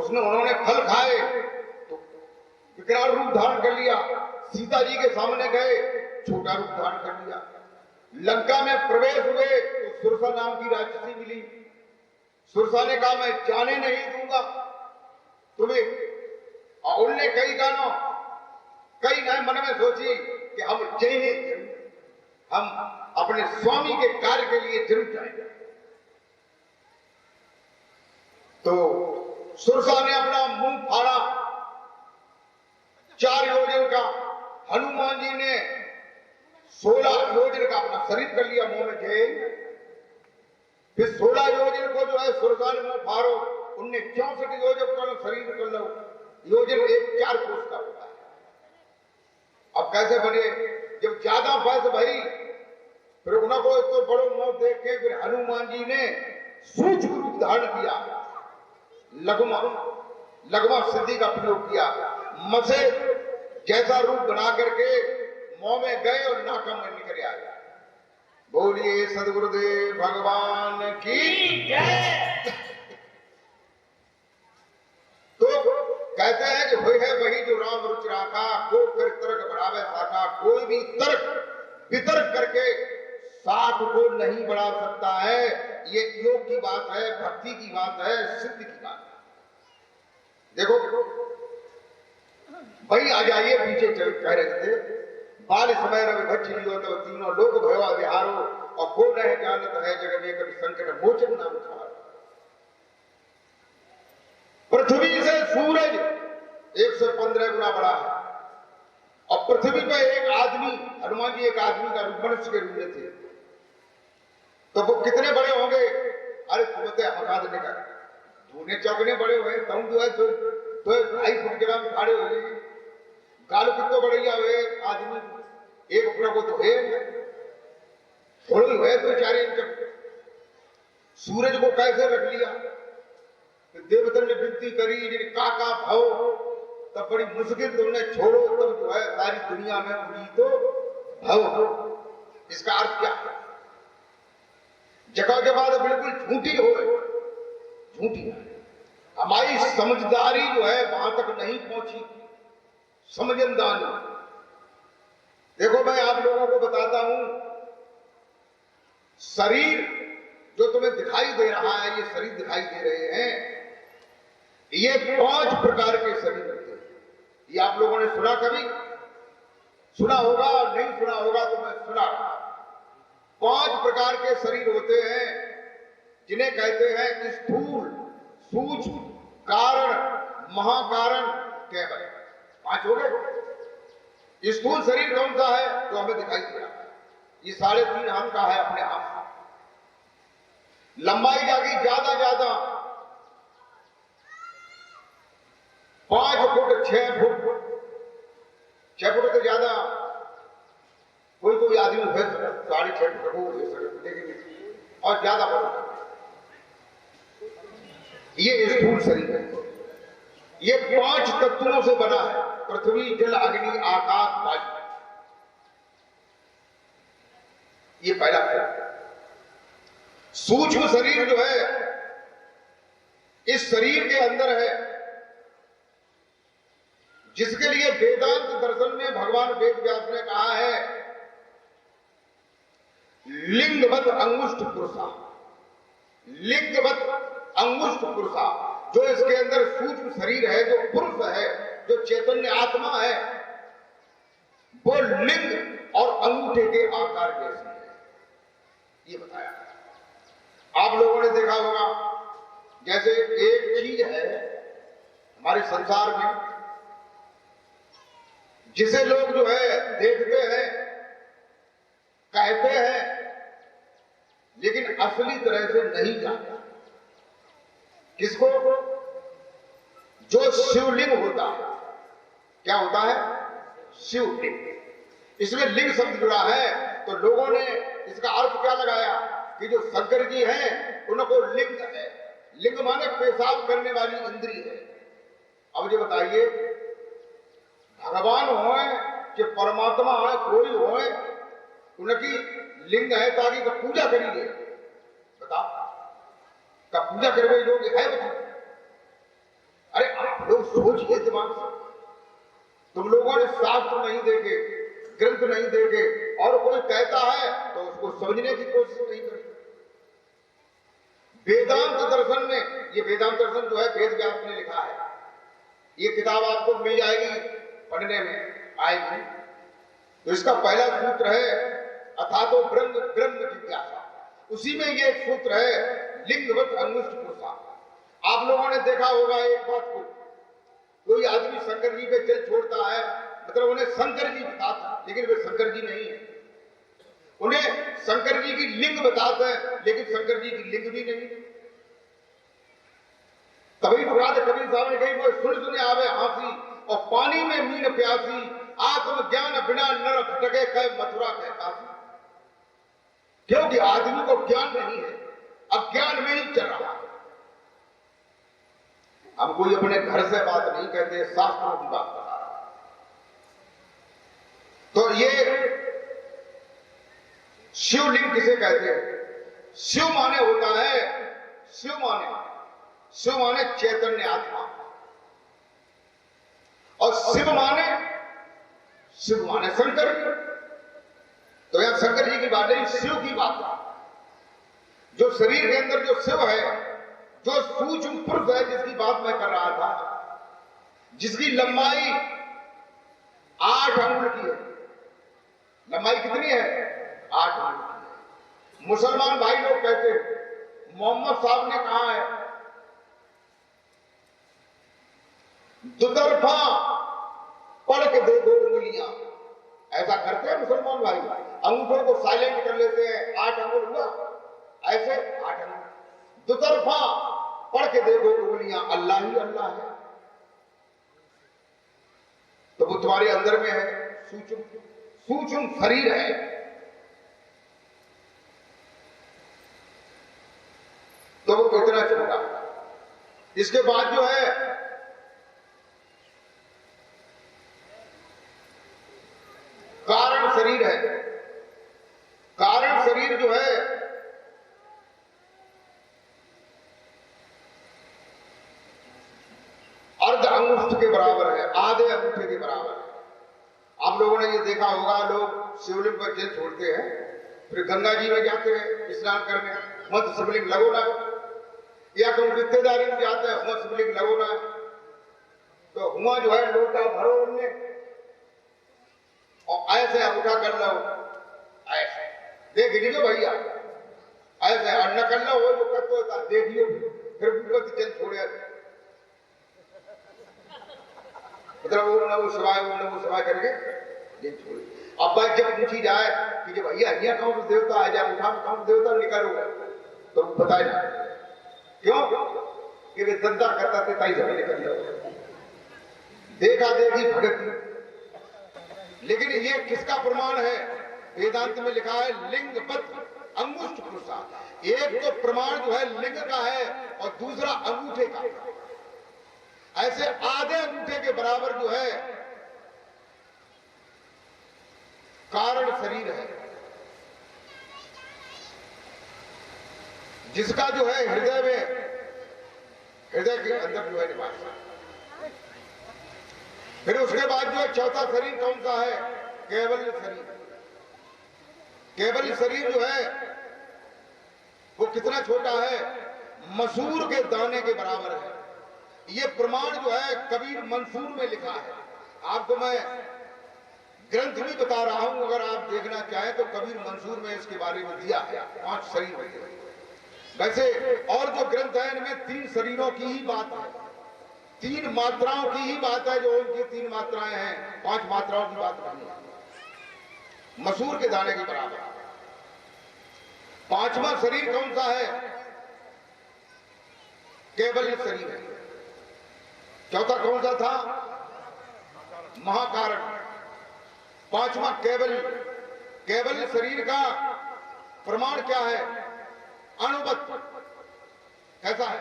उसने उन्होंने फल खाए तो विकराल रूप धारण कर लिया। सीता जी के सामने गए, छोटा रूप धारण कर लिया। लंका में प्रवेश हुए तो सुरसा नाम की राक्षसी मिली। सुरसा ने कहा मैं जाने नहीं दूंगा तुम्हें। और उनने कई नए मन में सोची कि हम अपने स्वामी के कार्य के लिए जरूर जाएंगे। तो सुरसा ने अपना मुंह फाड़ा 4 योजन का, हनुमान जी ने 16 योजन का अपना शरीर कर लिया मुंह में जेल। फिर 16 योजन को जो है सुरसा ने मुंह फाड़ो, उनने 64 योजन का शरीर कर लो। योजन 4 कोस का होता है। अब कैसे बने? जब ज्यादा बहस भई फिर उनको तो बड़ो मुंह देख के फिर हनुमान जी ने सूक्ष्म रूप धारण किया, लघुमा सिद्धि का प्रयोग किया। मसे जैसा रूप बना करके मुंह में गए और नाका में निकल आए। बोलिए सदगुरुदेव भगवान की जय। तो कहते हैं कि हुई है वही जो राम रुचि राखा, को फिर तर्क बढ़ावे शाखा। कोई भी तर्क वितर्क करके साख को नहीं बढ़ा सकता है। ये योग की बात है, भक्ति की बात है, सिद्ध की बात है। देखो भाई आ जाइए, पीछे चल कह रहे थे बाल समय रवि भक्ष लियो तो तीनों लोग भयवा विहारो, और को रह जानत है जगत में कभी संकट मोचन नाम छाड़ो। पृथ्वी से सूरज 115 गुना बड़ा है, और पृथ्वी पर एक आदमी, हनुमान जी एक आदमी का रूप मनुष्य के रूप में थे, तो वो कितने बड़े होंगे? अरे तुम्हें हका देने का धूने चौकने बड़े हुए, तुम जो है तो 2.5 फुट ग्राम फाड़े हुए, गालू कितने बढ़िया हुए आदमी, एक अपना को तो है थोड़ी हुए तो 4 इंच। सूरज को कैसे रख लिया? देवतन ने विनती करी जिन का भाव, तब बड़ी मुश्किल तुमने छोड़ो, तब जो है सारी दुनिया में उड़ी तो भाव। इसका अर्थ क्या है? जगह के बाद बिल्कुल झूठी हो गई, झूठी। हमारी समझदारी जो है वहां तक नहीं पहुंची, समझदारी। देखो मैं आप लोगों को बताता हूं, शरीर जो तुम्हें दिखाई दे रहा है, ये शरीर दिखाई दे रहे हैं, ये 5 प्रकार के शरीर होते हैं। ये आप लोगों ने सुना, कभी सुना होगा, नहीं सुना होगा तो मैं सुना। 5 प्रकार के शरीर होते हैं जिन्हें कहते हैं स्थूल, सूक्ष्म, कारण, महाकारण, केवल। 5 हो गए। स्थूल शरीर कौन सा है? जो हमें दिखाई दे रहा है। ये 3.5 हाथ का है अपने आप। लंबाई जाएगी ज्यादा 5 फुट 6 फुट, 6 फुट से ज्यादा कोई आदमी है 6.5 फुट हो, लेकिन और ज्यादा बड़ा। ये स्थूल शरीर है। ये 5 तत्वों से बना है, पृथ्वी, जल, अग्नि, आकाश, वायु। ये पहला शरीर। सूक्ष्म शरीर जो है इस शरीर के अंदर है, जिसके लिए वेदांत दर्शन में भगवान वेद व्यास ने कहा है लिंगवत अंगुष्ठ पुरुषा, लिंगवत अंगुष्ठ पुरुषा। जो इसके अंदर सूक्ष्म शरीर है, जो पुरुष है, जो चैतन्य आत्मा है, वो लिंग और अंगूठे के आकार जैसी है, ये बताया। आप लोगों ने देखा होगा, जैसे एक चीज है हमारे संसार में जिसे लोग जो है देखते हैं, कहते हैं, लेकिन असली तरह से नहीं जानते। किसको? जो शिवलिंग होता है। क्या होता है? शिवलिंग। इसमें लिंग शब्द जुड़ा है, तो लोगों ने इसका अर्थ क्या लगाया कि जो शंकर जी हैं उनको लिंग है। लिंग माने पेशाब करने वाली इंद्री है। अब ये बताइए, भगवान होए कि परमात्मा है, कोई होए, उनकी लिंग है ताकि का पूजा करिए। बताओ, का पूजा करने योग्य है वो? अरे सोचिए दिमाग से। तुम लोगों ने शास्त्र नहीं देखे, ग्रंथ नहीं देखे, और कोई कहता है तो उसको समझने की कोशिश नहीं करते। वेदांत दर्शन में, ये वेदांत दर्शन जो है वेद व्यास ने लिखा है, ये किताब आपको मिल जाएगी, पढ़ने में आएगी। तो इसका पहला सूत्र है अथातो ब्रह्म ब्रह्म जिज्ञासा। उसी में ये सूत्र है लिंगवत अंगुष्ठ पुरुषा। आप लोगों ने देखा होगा एक बात को, कोई आदमी शंकर जी पे जल छोड़ता है, मतलब उन्हें शंकर जी बताते हैं, लेकिन वे शंकर जी नहीं है। उन्हें शंकर जी की लिंग बताते हैं, लेकिन शंकर जी की लिंग भी नहीं। कभी मुराद कबीर साहब ने कही, वो सुन सुने आवे हंसी और पानी में मीन प्यासी, आत्म ज्ञान बिना नर भटके कह मथुरा कह काशी। क्योंकि आदमी को ज्ञान नहीं है, अज्ञान में ही चल रहा है। हम कोई अपने घर से बात नहीं कहते, शास्त्रों की बात बता रहा है। तो ये शिवलिंग किसे कहते हैं? शिव माने होता है, शिव माने चैतन्य आत्मा, और शिव माने शंकर। तो यहां शंकर जी की बात नहीं, शिव की बात है। जो शरीर के अंदर जो शिव है, जो सूक्ष्म पुरुष है, जिसकी बात मैं कर रहा था, जिसकी लंबाई 8 अंगुल की है। लंबाई कितनी है? 8 अंगुल की है। मुसलमान भाई लोग कहते हैं मोहम्मद साहब ने कहा है दुतरफा पढ़ के दे 2 उंगलियां। ऐसा करते हैं मुसलमान भाई, अंगूठों को साइलेंट कर लेते हैं। 8 अंगुल हुआ, ऐसे 8 अंगुल। दुतरफा पढ़ के दे 2 उंगलियां, अल्लाह ही अल्लाह है। तो वो तुम्हारे अंदर में है, सूक्ष्म शरीर है। तो वो कितना छोटा। इसके बाद जो है कारण शरीर है। कारण शरीर जो है अर्ध अंगुष्ठ के बराबर है, आधे अंगूठे के बराबर है। आप लोगों ने ये देखा होगा, लोग शिवलिंग पर जल छोड़ते हैं, फिर गंगा जी में जाते हैं स्नान करने, मत शिवलिंग लगो ना, या तुम रिश्तेदारी में जाते हैं, हुआ शिवलिंग लगो ना। तो हुआ जो है लोटा भरो उनमें और ऐसे अंगूठा कर लो, ऐसे देख लीजिए भैया, ऐसे और न कर लो वो जो करते होता देखिए, फिर जल छोड़े, मतलब वो नमो शिवाय करके जल छोड़े। अब बात जब पूछी जाए कि जब भैया यहाँ कौन सा देवता है, जब उठा में कौन सा देवता निकालोगे, तो बताए ना क्यों कि वे दंता करता थे, ताई झगड़े कर लिया, देखा देखी भगत। लेकिन ये किसका प्रमाण है? वेदांत में लिखा है लिंगवत अंगुष्ठ पुरुषा। एक तो प्रमाण जो है लिंग का है और दूसरा अंगूठे का। ऐसे आधे अंगूठे के बराबर जो है कारण शरीर है, जिसका जो है हृदय के अंदर जो है निवास। फिर उसके बाद जो है चौथा शरीर कौन सा है? केवल शरीर। केवल शरीर जो है वो कितना छोटा है? मसूर के दाने के बराबर है। ये प्रमाण जो है कबीर मंसूर में लिखा है। आपको मैं ग्रंथ भी बता रहा हूं, अगर आप देखना चाहें तो कबीर मंसूर में इसके बारे में दिया है। 5 शरीर होते हैं। वैसे और जो ग्रंथ है इनमें 3 शरीरों की ही बात है, 3 मात्राओं की ही बात है। जो उनकी 3 मात्राएं हैं, 5 मात्राओं की बात नहीं है। मसूर के दाने के बराबर। 5वां शरीर कौन सा है? केवल शरीर है। चौथा कौन सा था? महाकारण। 5वां केवल शरीर का प्रमाण क्या है? अणुवत। कैसा है?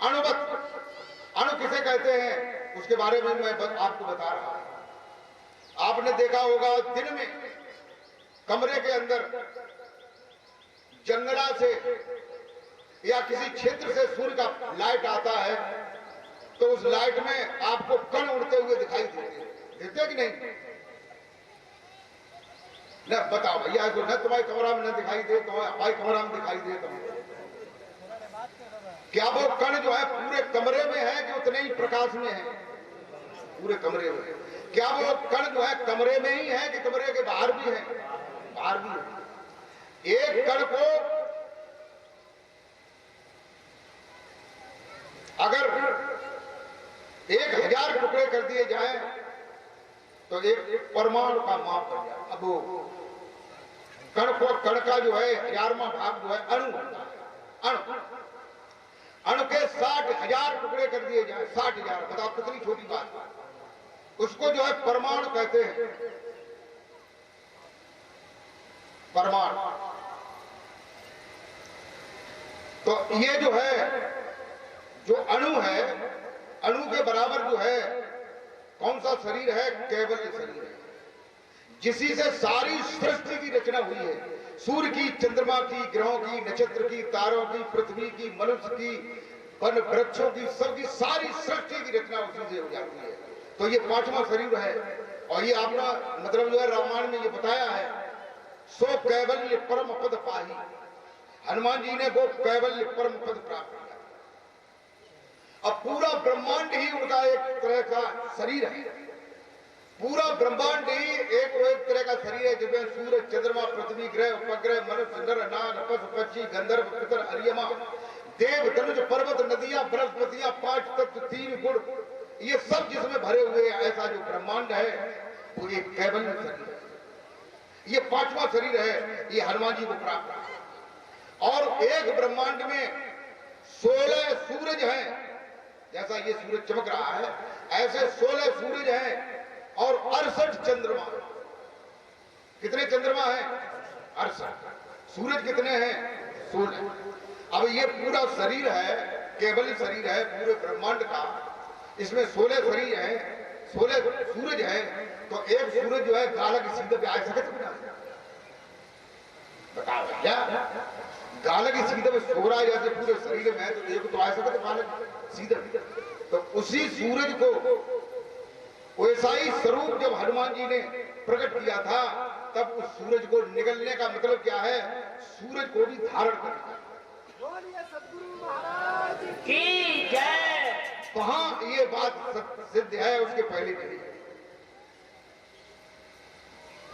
अणुवत। अणु किसे कहते हैं उसके बारे में मैं आपको बता रहा हूं। आपने देखा होगा दिन में कमरे के अंदर जंगला से या किसी क्षेत्र से सूर्य का लाइट आता है तो उस उस लाइट में आपको कण उड़ते हुए दिखाई देते कि नहीं? न बताओ भैया, तो न तुम्हारे कमरा में न दिखाई दे, तो हमारे कमरा में दिखाई दे। क्या वो कण जो है पूरे कमरे में है कि उतने ही प्रकाश में है? पूरे कमरे में। क्या वो कण जो है कमरे में ही है कि कमरे के बाहर भी है? बाहर भी है। एक कण को अगर 1000 टुकड़े कर दिए जाए तो एक परमाणु का माप बन जाए। अब वो कण का जो है 1000वां भाग जो है अणु होता है। अणु के 60,000 टुकड़े कर दिए जाए, 60,000, बताओ कितनी छोटी बात। उसको जो है परमाणु कहते हैं। परमाणु। तो ये जो है, जो अणु है, अणु के बराबर जो है कौन सा शरीर है? कैवल्य शरीर है, जिसी से सारी सृष्टि की रचना हुई है। सूर्य की, चंद्रमा की, ग्रहों की, नक्षत्र की, तारों की, पृथ्वी की, मनुष्य की, वन वृक्षों की, सबकी सारी सृष्टि की रचना उसी से हो जाती है। तो ये 5वां शरीर है। और ये आपका मतलब जो है रामायण में ये बताया है, सो कैवल्य परम पद पाही। हनुमान जी ने वो कैवल्य परम पद प्राप्त किया। अब पूरा ब्रह्मांड ही उनका एक तरह का शरीर है। पूरा ब्रह्मांड ही एक तरह का शरीर है, जिसमें सूर्य, चंद्रमा, पृथ्वी, ग्रह, उपग्रह, मनुष्य, नर, नाग, पशु, पक्षी, गंधर्व, पितर, अर्यमा, देव, धनुष, पर्वत, नदियां, बृहस्पतियां, 5 तत्व, 3 गुण, ये सब जिसमें भरे हुए ऐसा जो ब्रह्मांड है वो एक कैवल्य शरीर है। ये 5वां शरीर है, ये हनुमान जी को प्राप्त है। और एक ब्रह्मांड में 16 सूरज हैं। जैसा ये सूरज चमक रहा है, ऐसे 16 सूरज हैं और 68 चंद्रमा। कितने चंद्रमा हैं? 68। सूरज कितने हैं? 16। अब ये पूरा शरीर है, केवल शरीर है पूरे ब्रह्मांड का। इसमें 16 शरीर है, 16 सूरज है। तो एक सूरज जो है गाला की सीधे पे आ सकते बिना? बताओ भैया, गाला की सीधे में सो रहा है जैसे पूरे शरीर में है, तो एक तो आ सकते गाला सीधे। तो उसी सूरज को, वैसा ही स्वरूप जब हनुमान जी ने प्रकट किया था, तब उस सूरज को निगलने का मतलब क्या है? सूरज को भी धारण करना। सद्गुरु महाराज की जय। वहां ये बात सिद्ध है, उसके पहले नहीं।